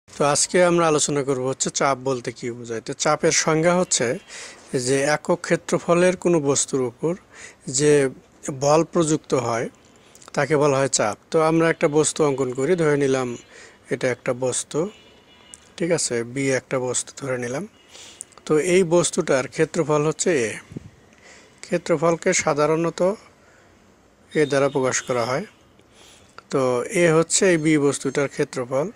তো আজকে আমরা আলোচনা করব হচ্ছে চাপ বলতে কি বোঝায়। তো চাপের সংজ্ঞা হচ্ছে যে একক ক্ষেত্রফলের কোনো বস্তুর উপর যে বল প্রযুক্ত হয় তাকে বলা হয় চাপ। তো আমরা একটা বস্তু অঙ্কন করি, ধরে নিলাম এটা একটা বস্তু, ঠিক আছে, বি একটা বস্তু ধরে নিলাম। তো এই বস্তুটার ক্ষেত্রফল হচ্ছে এ। ক্ষেত্রফলকে সাধারণত এ দ্বারা প্রকাশ করা হয়। তো এ হচ্ছে এই বি বস্তুটার ক্ষেত্রফল।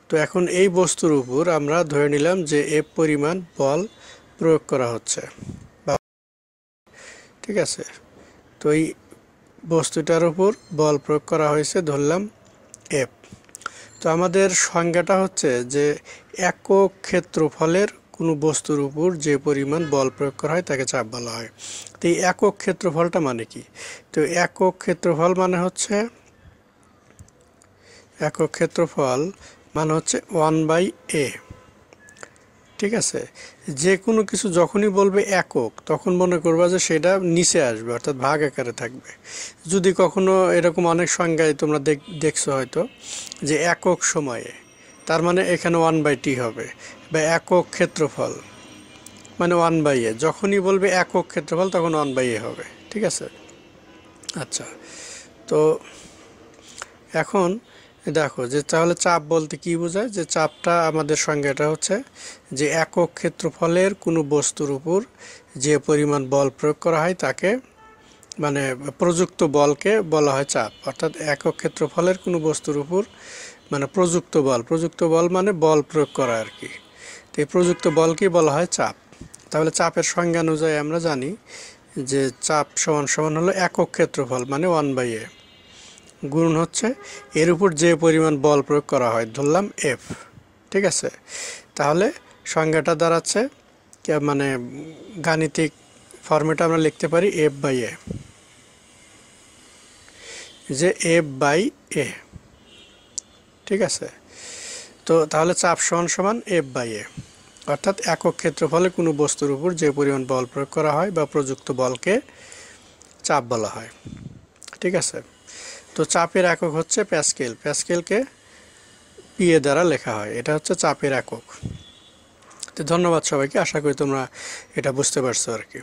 তো এখন এই বস্তুর উপর আমরা ধরে নিলাম যে এফ পরিমাণ বল প্রয়োগ করা হচ্ছে, ঠিক আছে। তো এই বস্তুটার উপর বল প্রয়োগ করা হয়েছে, ধরলাম এফ। তো আমাদের সংজ্ঞাটা হচ্ছে যে একক ক্ষেত্রফলের কোনো বস্তুর উপর যে পরিমাণ বল প্রয়োগ করা হয় তাকে চাপ বলা হয়। তো এই একক ক্ষেত্রফলটা মানে কি? তো একক ক্ষেত্রফল মানে হচ্ছে ওয়ান বাই এ, ঠিক আছে। যে কোনো কিছু যখনই বলবে একক তখন মনে করবা যে সেটা নিচে আসবে, অর্থাৎ ভাগ আকারে থাকবে। যদি কখনো এরকম অনেক সংজ্ঞায় তোমরা দেখছো হয়তো যে একক সময়ে, তার মানে এখানে ওয়ান বাই টি হবে, বা একক ক্ষেত্রফল মানে ওয়ান বাই এ। যখনই বলবে একক ক্ষেত্রফল তখন ওয়ান বাই এ হবে, ঠিক আছে। আচ্ছা, তো এখন দেখো যে তাহলে চাপ বলতে কি বোঝায়। যে চাপটা আমাদের সংজ্ঞাটা হচ্ছে যে একক ক্ষেত্রফলের কোনো বস্তুর উপর যে পরিমাণ বল প্রয়োগ করা হয় তাকে, মানে প্রযুক্ত বলকে বলা হয় চাপ। অর্থাৎ একক ক্ষেত্রফলের কোনো বস্তুর উপর মানে প্রযুক্ত বল মানে বল প্রয়োগ করা আর কি। তো এই প্রযুক্ত বলকেই বলা হয় চাপ। তাহলে চাপের সংজ্ঞা অনুযায়ী আমরা জানি যে চাপ সমান সমান হলো একক ক্ষেত্রফল মানে ওয়ান বাই এ গুণ হচ্ছে এর উপর যে পরিমাণ বল প্রয়োগ করা হয়, ধরলাম এফ, ঠিক আছে। তাহলে সংজ্ঞাটা দাঁড়াচ্ছে মানে গাণিতিক ফর্মেটে আমরা লিখতে পারি এফ বাই এ, যে এফ বাই এ, ঠিক আছে। তো তাহলে চাপ সমান সমান এফ বাই এ, অর্থাৎ একক ক্ষেত্রফলে কোনো বস্তুর উপর যে পরিমাণ বল প্রয়োগ করা হয় বা প্রযুক্ত বলকে চাপ বলা হয়, ঠিক আছে। তো চাপের একক হচ্ছে প্যাসকেল। প্যাসকেলকে পিএ দ্বারা লেখা হয়, এটা হচ্ছে চাপের একক। তো ধন্যবাদ সবাইকে, আশা করি তোমরা এটা বুঝতে পারছো আর কি।